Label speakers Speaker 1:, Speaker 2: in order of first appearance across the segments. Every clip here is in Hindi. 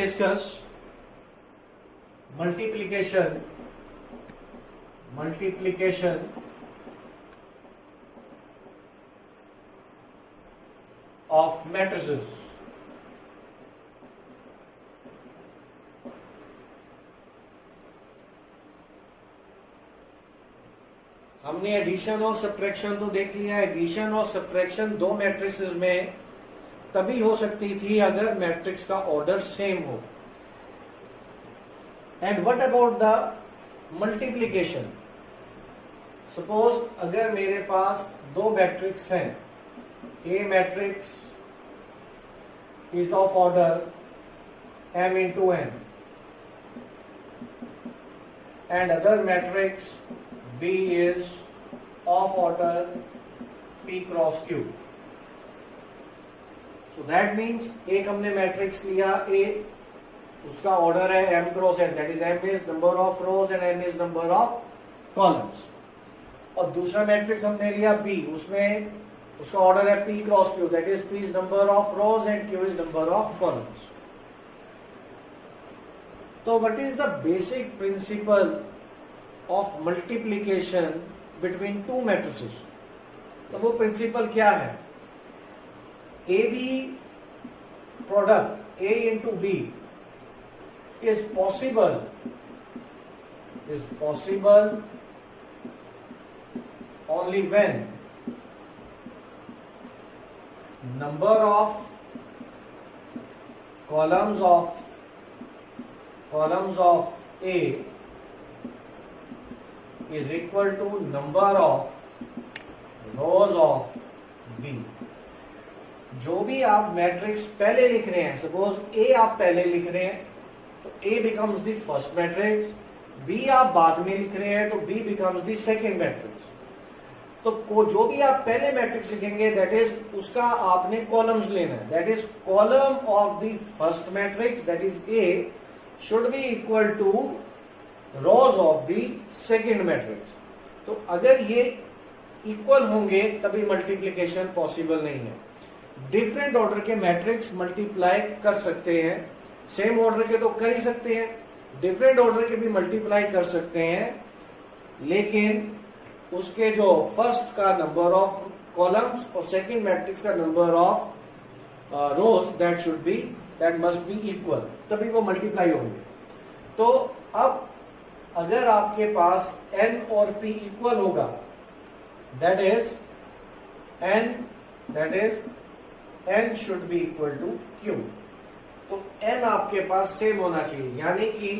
Speaker 1: discuss multiplication of matrices. हमने एडिशन और सब्ट्रैक्शन तो देख लिया। एडिशन और सब्ट्रैक्शन दो मैट्रिसेस में तभी हो सकती थी अगर मैट्रिक्स का ऑर्डर सेम हो। And what about the multiplication? Suppose अगर मेरे पास दो मैट्रिक्स हैं, A matrix is of order m into n and other matrix B is of order p cross q. So that means एक हमने मैट्रिक्स लिया A, उसका ऑर्डर है m cross n, that is m is number of rows and n is number of columns. और दूसरा मैट्रिक्स हमने लिया B, उसमें उसका ऑर्डर है p cross q, that is p is number of rows and q is number of columns. तो what is the basic principle of multiplication between two matrices? तो वो प्रिंसिपल क्या है? A B product A into B is possible only when number of columns of A is equal to number of rows of B. जो भी आप मैट्रिक्स पहले लिख रहे हैं, सपोज A आप पहले लिख रहे हैं तो A becomes the first matrix, B आप बाद में लिख रहे हैं तो B becomes the second matrix. तो जो भी आप पहले मैट्रिक्स लिखेंगे दैट इज उसका आपने कॉलम्स लेना है, that is column of the first matrix that is A should be equal to rows of the second matrix. तो अगर ये इक्वल होंगे तभी मल्टीप्लिकेशन पॉसिबल नहीं है। डिफरेंट ऑर्डर के मैट्रिक्स मल्टीप्लाई कर सकते हैं, सेम ऑर्डर के तो कर ही सकते हैं, डिफरेंट ऑर्डर के भी मल्टीप्लाई कर सकते हैं, लेकिन उसके जो फर्स्ट का नंबर ऑफ कॉलम्स और सेकेंड मैट्रिक्स का number of rows that must be equal, तभी वो मल्टीप्लाई होंगे। तो अब अगर आपके पास n और p इक्वल होगा, that is n should be equal to q। तो n आपके पास सेम होना चाहिए, यानी कि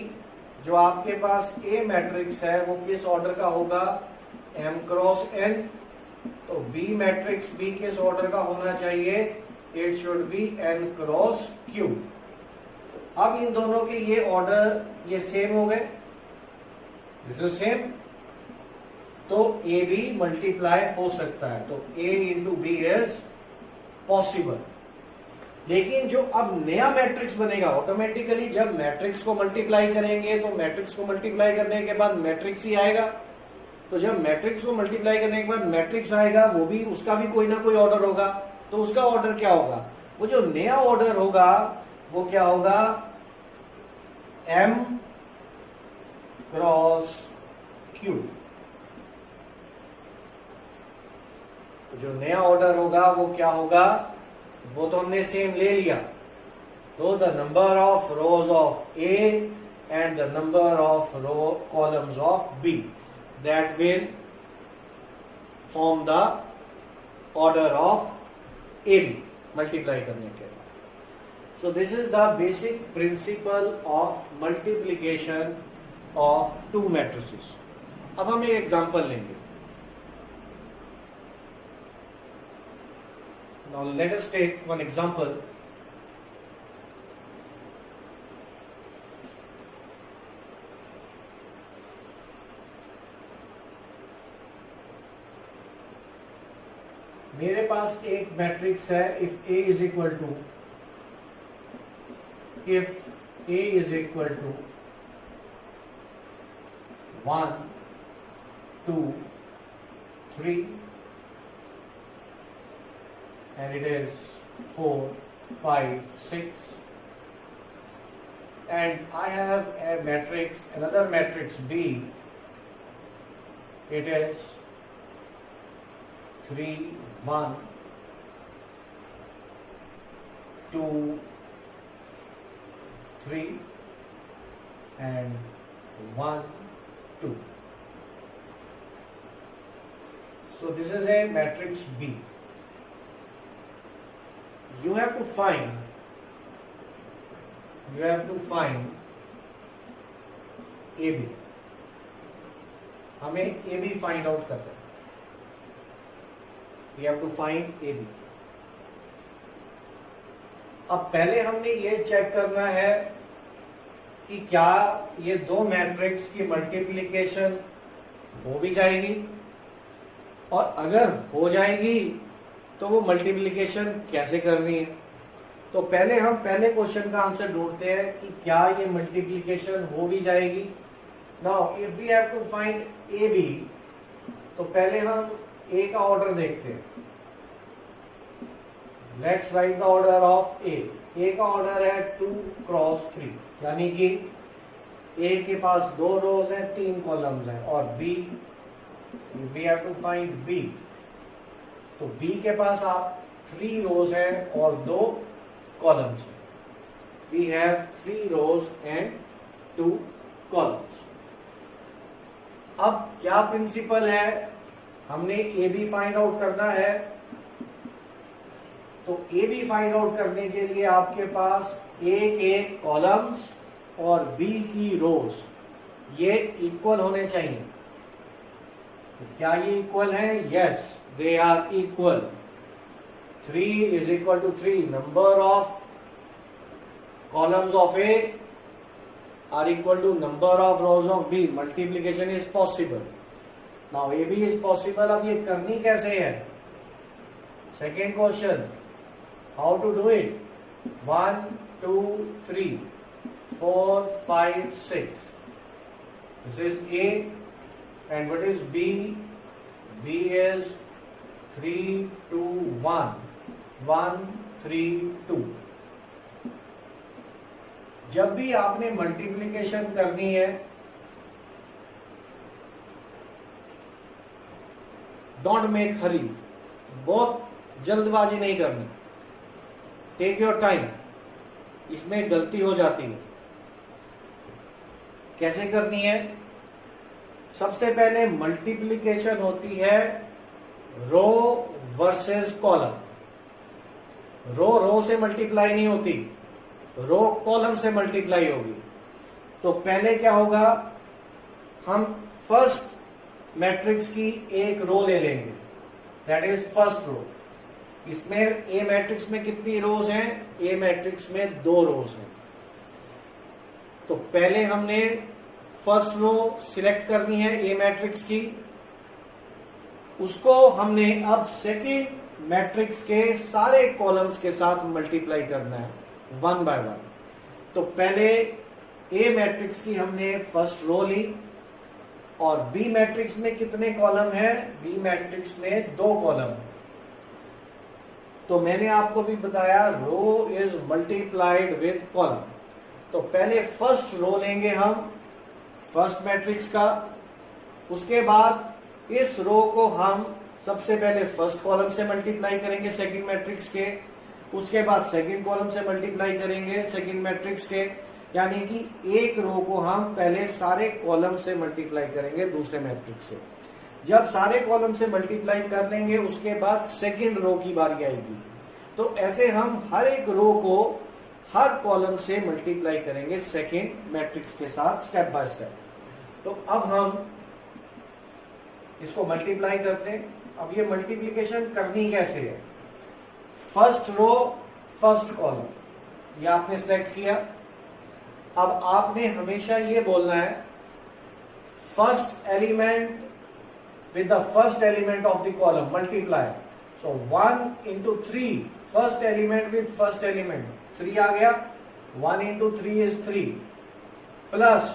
Speaker 1: जो आपके पास A मैट्रिक्स है वो किस ऑर्डर का होगा? m cross n। तो B मैट्रिक्स B किस ऑर्डर का होना चाहिए? It should be n cross q। अब इन दोनों के ये ऑर्डर ये सेम हो गए, दिस इज सेम, तो A भी मल्टीप्लाई हो सकता है, तो A into B is possible. लेकिन जो अब नया मैट्रिक्स बनेगा, ऑटोमेटिकली जब मैट्रिक्स को मल्टीप्लाई करेंगे तो मैट्रिक्स को मल्टीप्लाई करने के बाद मैट्रिक्स ही आएगा। तो जब मैट्रिक्स को मल्टीप्लाई करने के बाद मैट्रिक्स आएगा, वो भी उसका भी कोई ना कोई ऑर्डर होगा। तो उसका ऑर्डर क्या होगा? वो जो नया ऑर्डर होगा वो क्या होगा? m cross q। तो जो नया ऑर्डर होगा वो क्या होगा? वो तो हमने सेम ले लिया, तो the number of rose of A and the number of columns of B that will form the order of AB multiply करने के बाद। So this is the basic principle of multiplication of two matrices. अब हम एक एग्जांपल लेंगे। Now let us take one example. मेरे पास एक मैट्रिक्स है, if A is equal to 1, 2, 3 and it is 4, 5, 6, and I have a matrix, another matrix B. It is 3, 1, 2, 3 and 1, 2. So this is a matrix B. You have to find AB. हमें AB फाइंड आउट करना है. We have to find AB. अब पहले हमने ये चेक करना है कि क्या ये दो मैट्रिक्स की मल्टीप्लिकेशन हो भी जाएगी, और अगर हो जाएगी तो वो मल्टीप्लिकेशन कैसे करनी है. तो पहले हम पहले क्वेश्चन का आंसर ढूंढते हैं कि क्या ये मल्टीप्लिकेशन हो भी जाएगी. Now if we have to find A B, तो पहले हम ए का ऑर्डर देखते हैं. Let's write the order of A. A का ऑर्डर है 2 क्रॉस 3, यानी कि ए के पास 2 रोज हैं, 3 कॉलम्स हैं. और B, we have to find B, तो बी के पास आप 3 रोज हैं और 2 columns. We have 3 rows and 2 columns. अब क्या प्रिंसिपल है, हमने ए बी फाइंड आउट करना है. तो ए बी फाइंड आउट करने के लिए आपके पास ए के कॉलम्स और बी की रोज ये इक्वल होने चाहिए. तो क्या ये इक्वल है? Yes, they are equal. 3 is equal to 3. Number of columns of A are equal to number of rows of B. Multiplication is possible. Now AB is possible. अब ये करनी कैसे है? Second question. How to do it? 1, 2, 3, 4, 5, 6. This is A. And what is B? B is 3, 2, 1. 1, 3, 2. जब भी आपने मल्टीप्लिकेशन करनी है, डोंट मेक हरी. बहुत जल्दबाजी नहीं करनी. Take your time. इसमें गलती हो जाती है. कैसे करनी है? सबसे पहले मल्टीप्लिकेशन होती है रो वर्सेस कॉलम. रो से मल्टीप्लाई नहीं होती, रो कॉलम से मल्टीप्लाई होगी. तो पहले क्या होगा, हम फर्स्ट मैट्रिक्स की एक रो ले लेंगे, दैट इज फर्स्ट रो. इसमें ए मैट्रिक्स में कितनी रोज हैं? ए मैट्रिक्स में 2 रोज हैं. तो पहले हमने फर्स्ट रो सिलेक्ट करनी है ए मैट्रिक्स की. उसको हमने अब सेकेंड मैट्रिक्स के सारे कॉलम्स के साथ मल्टीप्लाई करना है 1 by 1. तो पहले ए मैट्रिक्स की हमने फर्स्ट रो ली, और बी मैट्रिक्स में कितने कॉलम है? बी मैट्रिक्स में 2 कॉलम. तो मैंने आपको भी बताया रो इज मल्टीप्लाइड विथ कॉलम. तो पहले फर्स्ट रो लेंगे हम फर्स्ट मैट्रिक्स का. उसके बाद इस रो को हम सबसे पहले फर्स्ट कॉलम से मल्टीप्लाई करेंगे सेकंड मैट्रिक्स के. उसके बाद सेकंड कॉलम से मल्टीप्लाई करेंगे सेकंड मैट्रिक्स के. यानी कि एक रो को हम पहले सारे कॉलम से मल्टीप्लाई करेंगे दूसरे मैट्रिक्स से. जब सारे कॉलम से मल्टीप्लाई कर लेंगे उसके बाद सेकंड रो की बारी आएगी. तो ऐसे हम हर एक रो को हर कॉलम से मल्टीप्लाई करेंगे सेकंड मैट्रिक्स के साथ स्टेप बाय स्टेप. तो अब हम इसको मल्टीप्लाई करते हैं. अब ये मल्टीप्लिकेशन करनी कैसे है? फर्स्ट रो फर्स्ट कॉलम ये आपने सिलेक्ट किया. अब आपने हमेशा ये बोलना है first element with the first element of the column multiply. So 1 into 3, first element with first element, 3 आ गया. 1 into 3 is 3 plus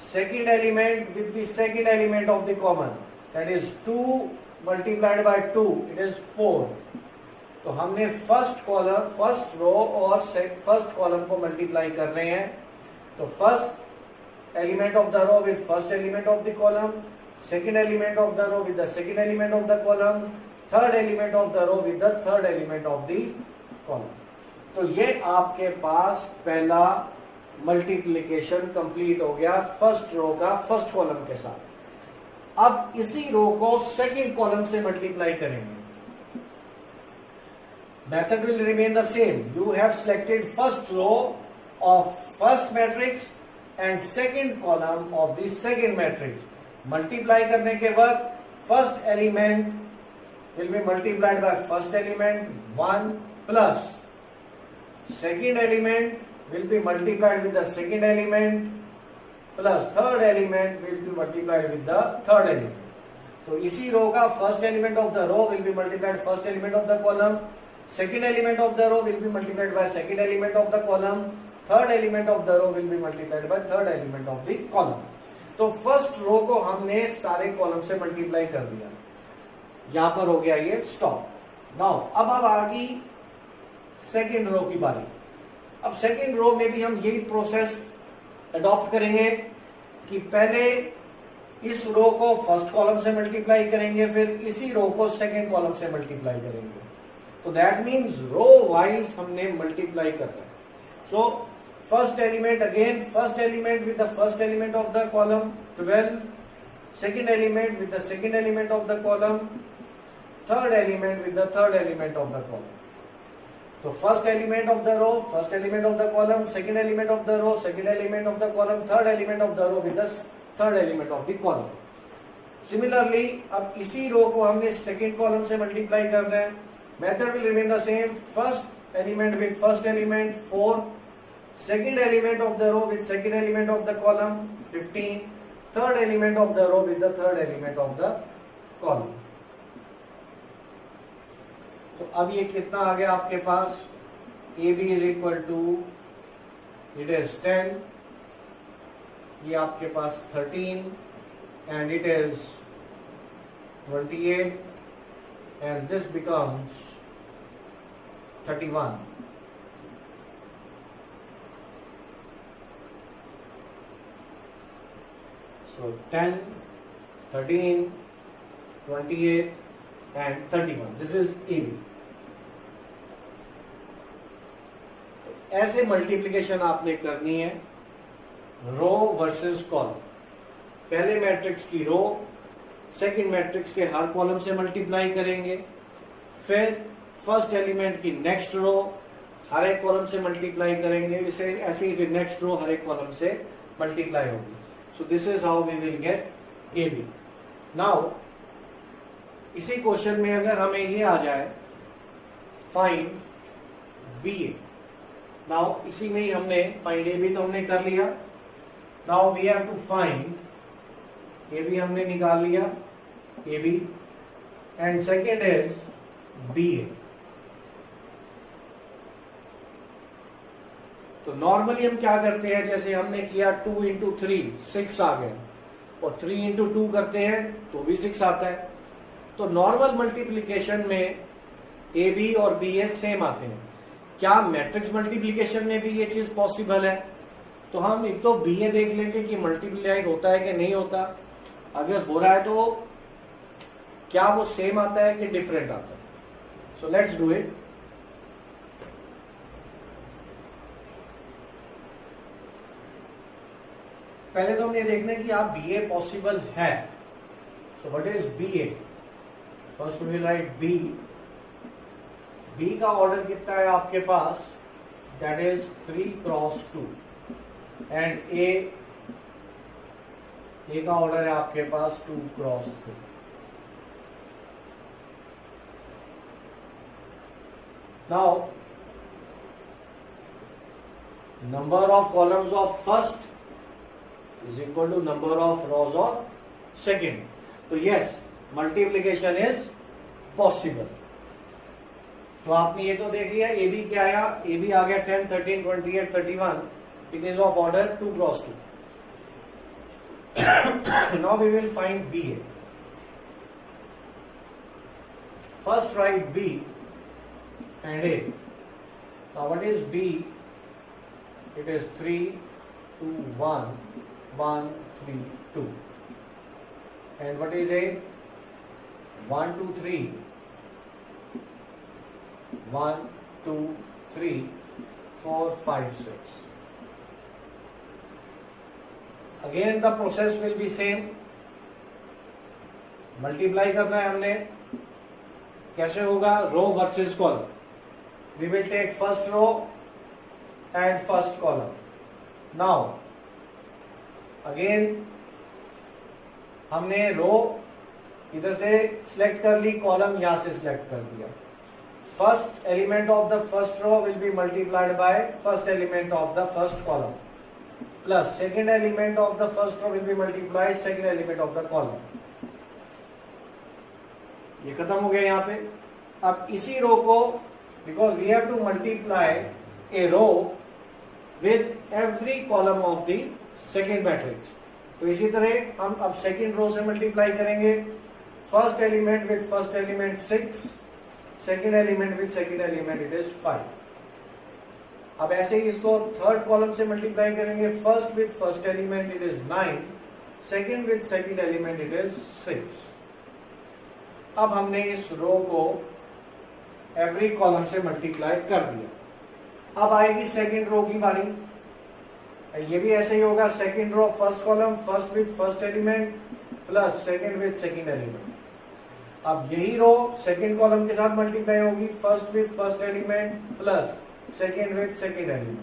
Speaker 1: second element with the second element of the common, that is 2 multiplied by 2, it is 4. तो हमने फर्स्ट कॉलम, फर्स्ट रो और फर्स्ट कॉलम को मल्टीप्लाई कर रहे हैं। तो first element of the row with first element of the column, second element of the row with the second element of the column, third element of the row with the third element of the column. तो ये आपके पास पहला मल्टीप्लिकेशन कंप्लीट हो गया फर्स्ट रो का फर्स्ट कॉलम के साथ। अब इसी रो को सेकेंड कॉलम से मल्टीप्लाई करेंगे। Method will remain the same. You have selected first row of first matrix and second column of the second matrix. Multiply करने के वक्त first element will be multiplied by first element 1 plus second element will be multiplied with the second element plus third element will be multiplied with the third element. तो इसी रो का first element of the row will be multiplied first element of the column, second element of the row will be multiplied by second element of the column, third element of the row will be multiplied by third element of the column. तो फर्स्ट रो को हमने सारे कॉलम से मल्टीप्लाई कर दिया, यहां पर हो गया ये स्टॉप। नाउ अब आ गई सेकेंड रो की बारी। अब सेकेंड रो में भी हम यही प्रोसेस अडॉप्ट करेंगे कि पहले इस रो को फर्स्ट कॉलम से मल्टीप्लाई करेंगे, फिर इसी रो को सेकेंड कॉलम से मल्टीप्लाई करेंगे। तो दैट मीन्स रो वाइज हमने मल्टीप्लाई करना है। So first element again, first element with the first element of the column 12, second element with the second element of the column, third element with the third element of the column. तो first element of the row, first element of the column, second element of the row, second element of the column, third element of the row with the third element of the column. Similarly अब इसी रो को हमने सेकेंड कॉलम से मल्टीप्लाई करना है। Method will remain the same. First element with first element 4, second element of the row with second element of the column 15, third element of the row with the third element of the column. तो अब ये कितना आ गया आपके पास? AB is equal to, it is 10, ये आपके पास 13 and it is 28 and this becomes 31. So 10, 13, 28 and 31. This is AB. ऐसे मल्टीप्लिकेशन आपने करनी है रो वर्सेस कॉलम। पहले मैट्रिक्स की रो सेकेंड मैट्रिक्स के हर कॉलम से मल्टीप्लाई करेंगे, फिर फर्स्ट एलिमेंट की नेक्स्ट रो हर एक कॉलम से मल्टीप्लाई करेंगे, इसे ऐसे ही फिर नेक्स्ट रो हर एक कॉलम से मल्टीप्लाई होगी। So this is how we will get AB। Now इसी क्वेश्चन में अगर हमें ये आ जाए फाइंड BA, नाउ इसी में ही हमने फाइंड AB तो हमने कर लिया। Now we have to find AB, हमने निकाल लिया AB and second is BA। तो नॉर्मली हम क्या करते हैं, जैसे हमने किया 2 इंटू 3 6 आ गए, और 3 इंटू 2 करते हैं तो भी 6 आता है। तो नॉर्मल मल्टीप्लिकेशन में AB और BA सेम आते हैं। क्या मैट्रिक्स मल्टीप्लिकेशन में भी ये चीज पॉसिबल है? तो हम एक तो BA देख लेंगे कि मल्टीप्लाई होता है कि नहीं होता। अगर हो रहा है तो क्या वो सेम आता है कि डिफरेंट आता है? So let's do it. पहले तो हम ये देखना है कि आप BA पॉसिबल है। So what is BA? First we will write B का ऑर्डर कितना है आपके पास? That is 3 cross 2 and A का ऑर्डर है आपके पास 2 cross 2। Now number of columns of first is equal to number of rows of second. तो yes, multiplication is possible. तो आपने ये तो देख लिया AB क्या आया? AB आ गया 10, 13, 28, 31. It is of order 2 cross 2. Now we will find BA. First write B and A. Now what is B? It is 3, 2, 1, 1, 3, 2. And what is A? 1, 2, 3, 1, 2, 3, 4, 5, 6. Again the process will be same. Multiply करना है हमने. कैसे होगा? रो versus column. We will take first row and first column. Now again हमने रो इधर से सिलेक्ट कर ली, कॉलम यहां से सिलेक्ट कर दिया. First element of the first row will be multiplied by first element of the first column plus second element of the first row will be multiplied second element of the column. ये खत्म हो गया यहां पे. अब इसी रो को, because we have to multiply a row with every column of the second matrix, तो इसी तरह हम अब सेकेंड रो से मल्टीप्लाई करेंगे. First element with first element 6, second element with second element it is 5. अब ऐसे ही इसको थर्ड कॉलम से मल्टीप्लाई करेंगे. First with first element it is 9, second with second element it is 6. अब हमने इस रो को एवरी कॉलम से मल्टीप्लाई कर दिया. अब आएगी सेकेंड रो की बारी. ये भी ऐसे ही होगा. Second row first column, first with first element plus second with second element. अब यही रो सेकेंड कॉलम के साथ मल्टीप्लाई होगी. First with first element plus second with second element.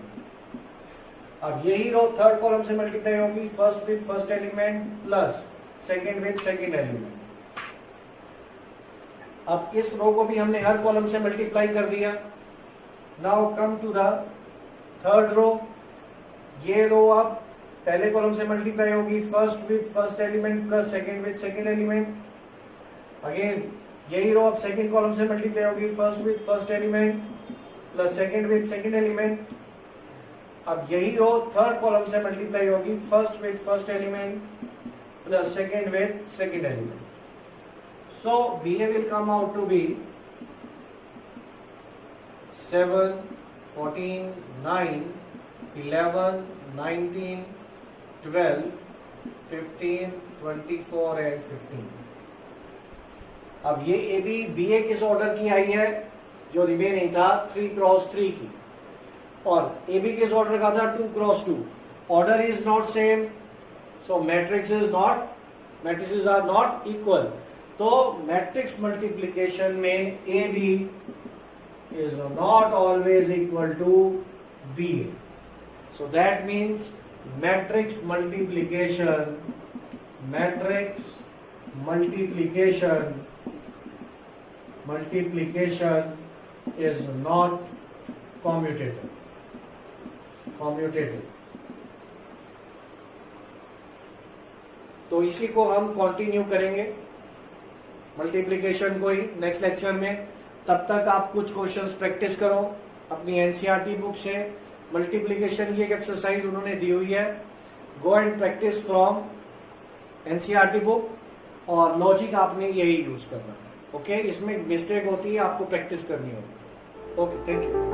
Speaker 1: अब यही रो थर्ड कॉलम से मल्टीप्लाई होगी. First with first element plus second with second element. अब इस रो को भी हमने हर कॉलम से मल्टीप्लाई कर दिया. Now come to the third row. ये रो अब पहले कॉलम से मल्टीप्लाई होगी. First with first element plus second with second element. Again यही रो अब सेकेंड कॉलम से मल्टीप्लाई होगी. First with first element plus second with second element. अब यही रो थर्ड कॉलम से मल्टीप्लाई होगी. First with first element plus second with second element. So BA will come out to be 7, 14, 9, 11, 19, 12, 15, 24 and 15. अब ये AB BA किस ऑर्डर की आई है? जो रिमेनिंग था 3 क्रॉस 3 की, और AB किस ऑर्डर का था? 2 cross 2. Order is not same, so matrices are not equal. तो मैट्रिक्स मल्टीप्लिकेशन में A B is not always equal to B A. So that means matrix multiplication is not commutative. तो इसी को हम कंटिन्यू करेंगे मल्टीप्लिकेशन को ही नेक्स्ट लेक्चर में. तब तक आप कुछ क्वेश्चंस प्रैक्टिस करो अपनी एनसीईआरटी बुक से. मल्टीप्लिकेशन की एक एक्सरसाइज उन्होंने दी हुई है. Go and practice from NCERT book, और लॉजिक आपने यही यूज करना है. ओके, इसमें मिस्टेक होती है, आपको प्रैक्टिस करनी होगी. Okay, thank you.